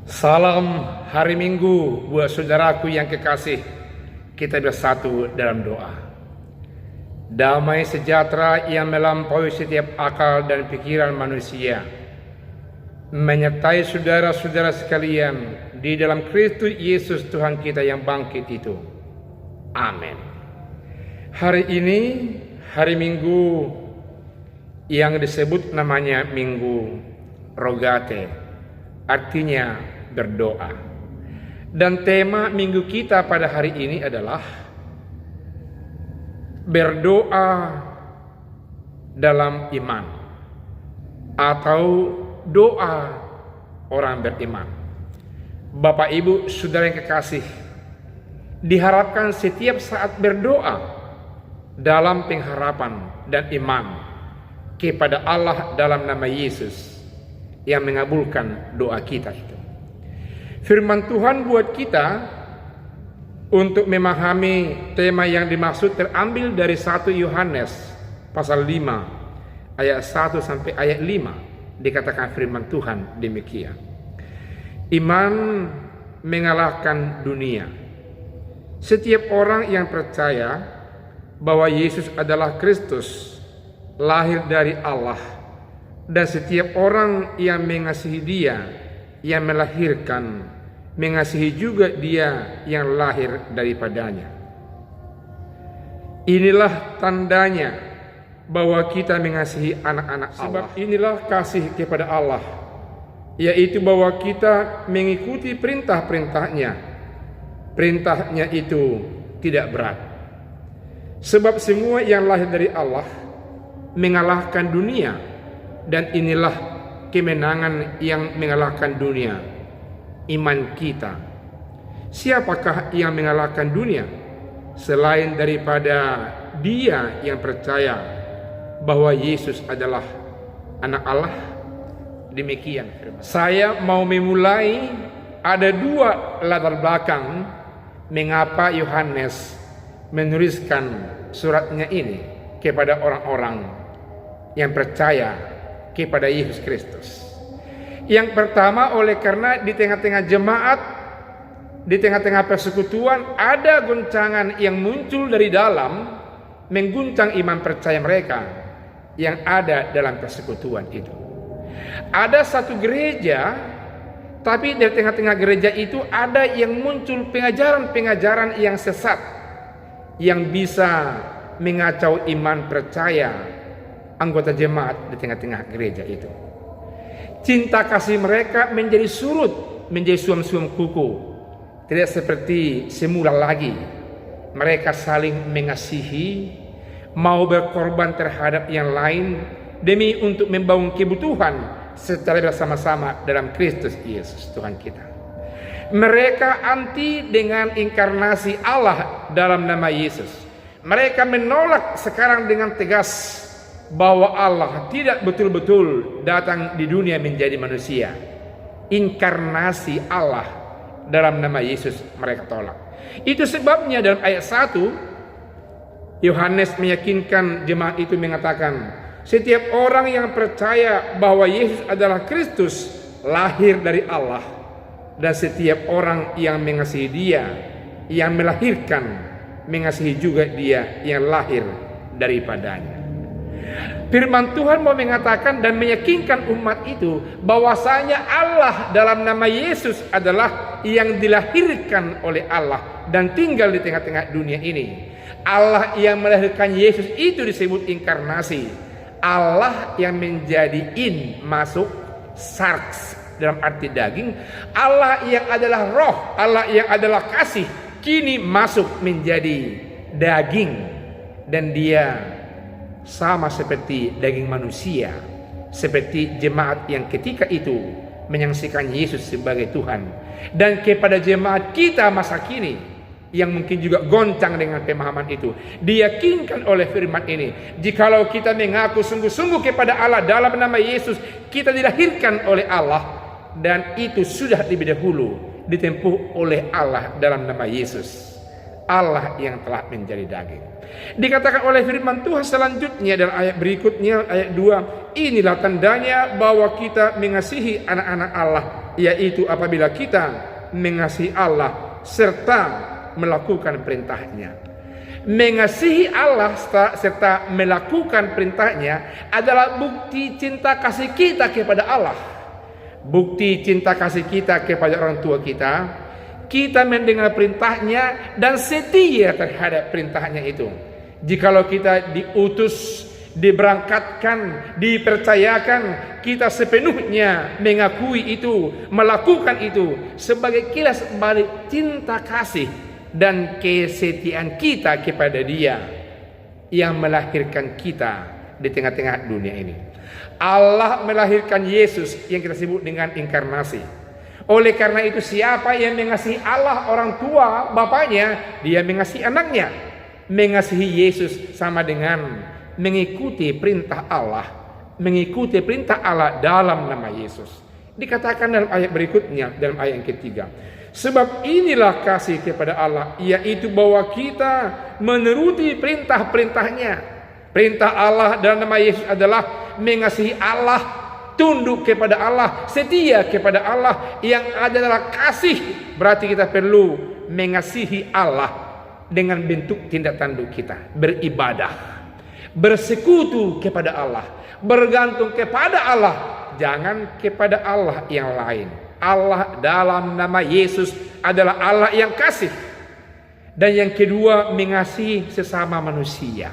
Salam hari Minggu buat saudaraku yang kekasih. Kita bersatu dalam doa. Damai sejahtera yang melampaui setiap akal dan pikiran manusia menyertai saudara-saudara sekalian di dalam Kristus Yesus Tuhan kita yang bangkit itu. Amin. Hari ini hari Minggu yang disebut namanya Minggu Rogate, artinya berdoa. Dan tema minggu kita pada hari ini adalah berdoa dalam iman atau doa orang beriman. Bapak Ibu saudara yang kekasih, diharapkan setiap saat berdoa dalam pengharapan dan iman kepada Allah dalam nama Yesus yang mengabulkan doa kita itu. Firman Tuhan buat kita untuk memahami tema yang dimaksud terambil dari 1 Yohanes pasal 5 ayat 1 sampai ayat 5. Dikatakan firman Tuhan demikian. Iman mengalahkan dunia. Setiap orang yang percaya bahwa Yesus adalah Kristus, lahir dari Allah, dan setiap orang yang mengasihi Dia yang melahirkan, mengasihi juga Dia yang lahir daripadanya. Inilah tandanya bahwa kita mengasihi anak-anak Allah. Sebab inilah kasih kepada Allah, yaitu bahwa kita mengikuti perintah-perintahnya. Perintahnya itu tidak berat. Sebab semua yang lahir dari Allah mengalahkan dunia, dan inilah kemenangan yang mengalahkan dunia, iman kita. Siapakah yang mengalahkan dunia selain daripada dia yang percaya bahwa Yesus adalah anak Allah? Demikian firman. Saya mau memulai, ada dua latar belakang mengapa Yohanes menuliskan suratnya ini kepada orang-orang yang percaya kepada Yesus Kristus. Yang pertama, oleh karena di tengah-tengah jemaat, di tengah-tengah persekutuan, ada goncangan yang muncul dari dalam, mengguncang iman percaya mereka yang ada dalam persekutuan itu. Ada satu gereja, tapi di tengah-tengah gereja itu ada yang muncul pengajaran-pengajaran yang sesat, yang bisa mengacau iman percaya anggota jemaat di tengah-tengah gereja itu. Cinta kasih mereka menjadi surut, menjadi suam-suam kuku. Tidak seperti semula lagi. Mereka saling mengasihi, mau berkorban terhadap yang lain demi untuk membangun kebutuhan secara bersama-sama dalam Kristus Yesus Tuhan kita. Mereka anti dengan inkarnasi Allah dalam nama Yesus. Mereka menolak sekarang dengan tegas bahwa Allah tidak betul-betul datang di dunia menjadi manusia. Inkarnasi Allah dalam nama Yesus mereka tolak. Itu sebabnya dalam ayat 1 Yohanes meyakinkan jemaat itu mengatakan, setiap orang yang percaya bahwa Yesus adalah Kristus, lahir dari Allah, dan setiap orang yang mengasihi Dia yang melahirkan, mengasihi juga Dia yang lahir daripadanya. Firman Tuhan mau mengatakan dan meyakinkan umat itu bahwasanya Allah dalam nama Yesus adalah yang dilahirkan oleh Allah dan tinggal di tengah-tengah dunia ini. Allah yang melahirkan Yesus itu disebut inkarnasi. Allah yang menjadi masuk sarx dalam arti daging. Allah yang adalah roh, Allah yang adalah kasih, kini masuk menjadi daging, dan Dia sama seperti daging manusia, seperti jemaat yang ketika itu menyaksikan Yesus sebagai Tuhan. Dan kepada jemaat kita masa kini yang mungkin juga goncang dengan pemahaman itu, diyakinkan oleh firman ini, jikalau kita mengaku sungguh-sungguh kepada Allah dalam nama Yesus, kita dilahirkan oleh Allah, dan itu sudah lebih dahulu ditempuh oleh Allah dalam nama Yesus, Allah yang telah menjadi daging. Dikatakan oleh firman Tuhan selanjutnya dalam ayat berikutnya, ayat 2, inilah tandanya bahwa kita mengasihi anak-anak Allah yaitu apabila kita mengasihi Allah serta melakukan perintahnya. Mengasihi Allah serta melakukan perintahnya adalah bukti cinta kasih kita kepada Allah. Bukti cinta kasih kita kepada orang tua kita, kita mendengar perintahnya dan setia terhadap perintahnya itu. Jikalau kita diutus, diberangkatkan, dipercayakan, kita sepenuhnya mengakui itu, melakukan itu sebagai kilas balik cinta kasih dan kesetiaan kita kepada Dia yang melahirkan kita di tengah-tengah dunia ini. Allah melahirkan Yesus yang kita sebut dengan inkarnasi. Oleh karena itu, siapa yang mengasihi Allah orang tua bapaknya, dia mengasihi anaknya. Mengasihi Yesus sama dengan mengikuti perintah Allah, mengikuti perintah Allah dalam nama Yesus. Dikatakan dalam ayat berikutnya, dalam ayat yang ketiga, sebab inilah kasih kepada Allah, yaitu bahwa kita menuruti perintah-perintahnya. Perintah Allah dalam nama Yesus adalah mengasihi Allah, tunduk kepada Allah, setia kepada Allah, yang adalah kasih. Berarti kita perlu mengasihi Allah dengan bentuk tindak tanduk kita, beribadah, bersekutu kepada Allah, bergantung kepada Allah, jangan kepada Allah yang lain. Allah dalam nama Yesus adalah Allah yang kasih. Dan yang kedua, mengasihi sesama manusia,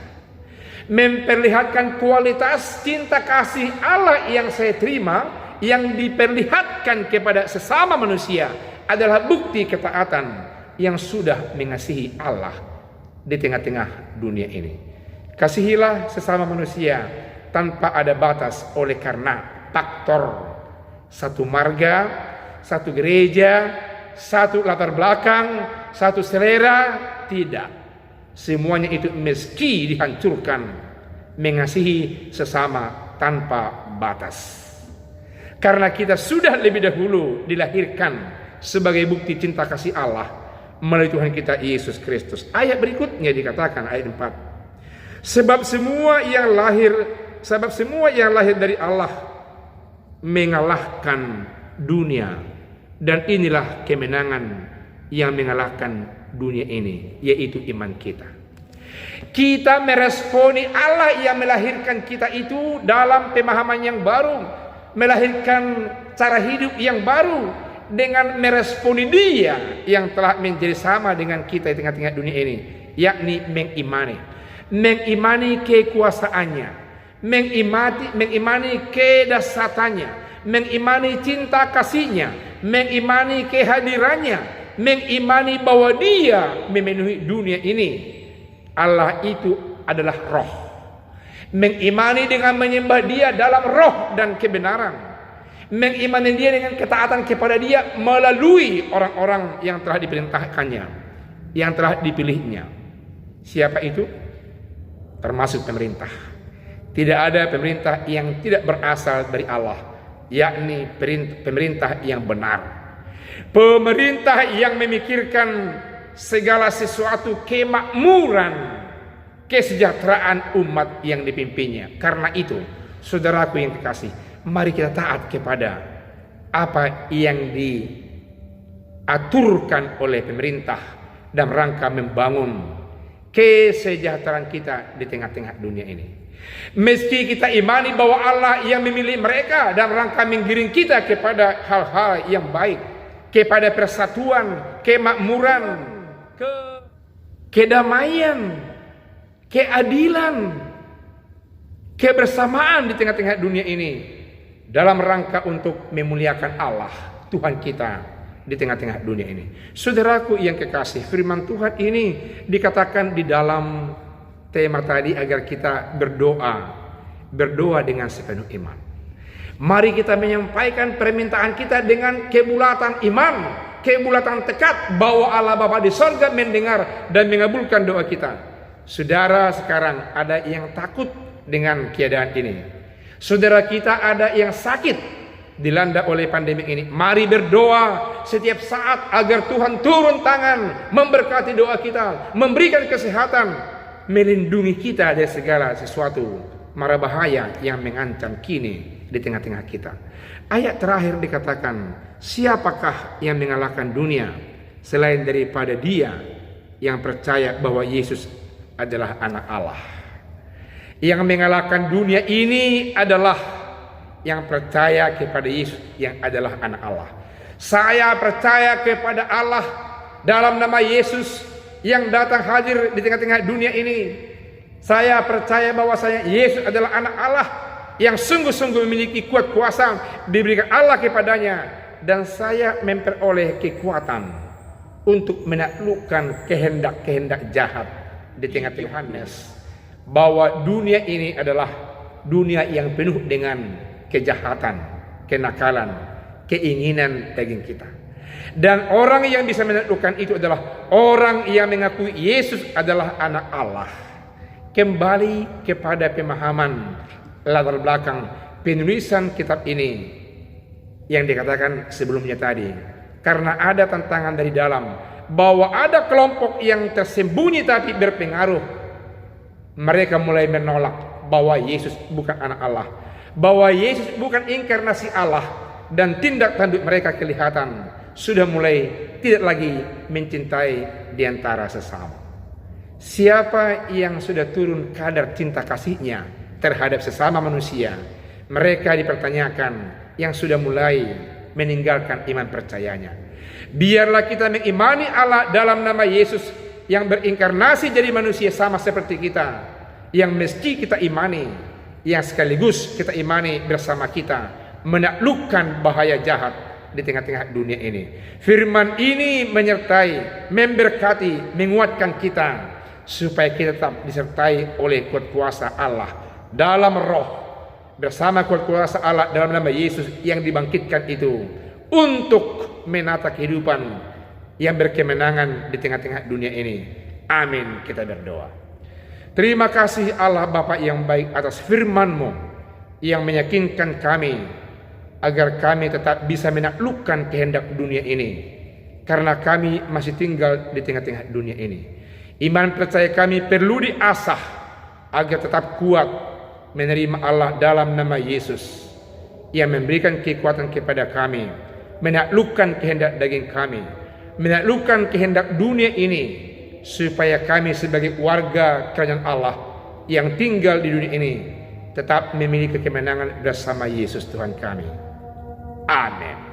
memperlihatkan kualitas cinta kasih Allah yang saya terima, yang diperlihatkan kepada sesama manusia adalah bukti ketaatan yang sudah mengasihi Allah di tengah-tengah dunia ini. Kasihilah sesama manusia tanpa ada batas oleh karena faktor satu marga, satu gereja, satu latar belakang, satu selera. Tidak, semuanya itu meski dihancurkan, mengasihi sesama tanpa batas. Karena kita sudah lebih dahulu dilahirkan sebagai bukti cinta kasih Allah melalui Tuhan kita Yesus Kristus. Ayat berikutnya dikatakan, ayat 4, sebab semua yang lahir dari Allah mengalahkan dunia. Dan inilah kemenangan yang mengalahkan dunia ini, yaitu iman kita. Kita meresponi Allah yang melahirkan kita itu dalam pemahaman yang baru, melahirkan cara hidup yang baru, dengan meresponi Dia yang telah menjadi sama dengan kita di tengah-tengah dunia ini, yakni mengimani kekuasaannya, mengimani kedasatannya, mengimani cinta kasihnya, mengimani kehadirannya, mengimani bahwa Dia memenuhi dunia ini. Allah itu adalah roh. Mengimani dengan menyembah Dia dalam roh dan kebenaran. Mengimani Dia dengan ketaatan kepada Dia melalui orang-orang yang telah diperintahkannya, yang telah dipilihnya. Siapa itu? Termasuk pemerintah. Tidak ada pemerintah yang tidak berasal dari Allah, yakni pemerintah yang benar, pemerintah yang memikirkan segala sesuatu kemakmuran, kesejahteraan umat yang dipimpinnya. Karena itu, saudaraku yang kekasih, mari kita taat kepada apa yang diaturkan oleh pemerintah dalam rangka membangun kesejahteraan kita di tengah-tengah dunia ini. Meski kita imani bahwa Allah yang memilih mereka dalam rangka menggiring kita kepada hal-hal yang baik, kepada persatuan, kemakmuran, kedamaian, keadilan, kebersamaan di tengah-tengah dunia ini, dalam rangka untuk memuliakan Allah Tuhan kita di tengah-tengah dunia ini. Saudaraku yang kekasih, firman Tuhan ini dikatakan di dalam tema tadi agar kita berdoa dengan sepenuh iman. Mari kita menyampaikan permintaan kita dengan kebulatan iman, kebulatan tekad bahwa Allah Bapa di sorga mendengar dan mengabulkan doa kita. Saudara, sekarang ada yang takut dengan keadaan ini. Saudara kita ada yang sakit dilanda oleh pandemi ini. Mari berdoa setiap saat agar Tuhan turun tangan, memberkati doa kita, memberikan kesehatan, melindungi kita dari segala sesuatu mara bahaya yang mengancam kini di tengah-tengah kita. Ayat terakhir dikatakan, siapakah yang mengalahkan dunia selain daripada dia yang percaya bahwa Yesus adalah anak Allah. Yang mengalahkan dunia ini adalah yang percaya kepada Yesus yang adalah anak Allah. Saya percaya kepada Allah dalam nama Yesus yang datang hadir di tengah-tengah dunia ini. Saya percaya bahwa Yesus adalah anak Allah yang sungguh-sungguh memiliki kuat kuasa diberikan Allah kepadanya, dan saya memperoleh kekuatan untuk menaklukkan kehendak-kehendak jahat di tengah-tengah Yohanes, bahwa dunia ini adalah dunia yang penuh dengan kejahatan, kenakalan, keinginan daging kita. Dan orang yang bisa menaklukkan itu adalah orang yang mengakui Yesus adalah anak Allah. Kembali kepada pemahaman latar belakang penulisan kitab ini yang dikatakan sebelumnya tadi, karena ada tantangan dari dalam, bahwa ada kelompok yang tersembunyi tapi berpengaruh. Mereka mulai menolak bahwa Yesus bukan anak Allah, bahwa Yesus bukan inkarnasi Allah, dan tindak tanduk mereka kelihatan sudah mulai tidak lagi mencintai di antara sesama. Siapa yang sudah turun kadar cinta kasihnya terhadap sesama manusia, mereka dipertanyakan yang sudah mulai meninggalkan iman percayanya. Biarlah kita mengimani Allah dalam nama Yesus yang berinkarnasi jadi manusia sama seperti kita, yang mesti kita imani, yang sekaligus kita imani bersama kita menaklukkan bahaya jahat di tengah-tengah dunia ini. Firman ini menyertai, memberkati, menguatkan kita supaya kita tetap disertai oleh kuat kuasa Allah dalam roh, bersama kuat kuasa Allah dalam nama Yesus yang dibangkitkan itu, untuk menata kehidupan yang berkemenangan di tengah-tengah dunia ini. Amin. Kita berdoa. Terima kasih Allah Bapa yang baik atas firman-Mu yang meyakinkan kami agar kami tetap bisa menaklukkan kehendak dunia ini, karena kami masih tinggal di tengah-tengah dunia ini. Iman percaya kami perlu diasah agar tetap kuat menerima Allah dalam nama Yesus yang memberikan kekuatan kepada kami menaklukkan kehendak daging kami, menaklukkan kehendak dunia ini, supaya kami sebagai warga kerajaan Allah yang tinggal di dunia ini tetap memiliki kemenangan bersama Yesus Tuhan kami. Amin.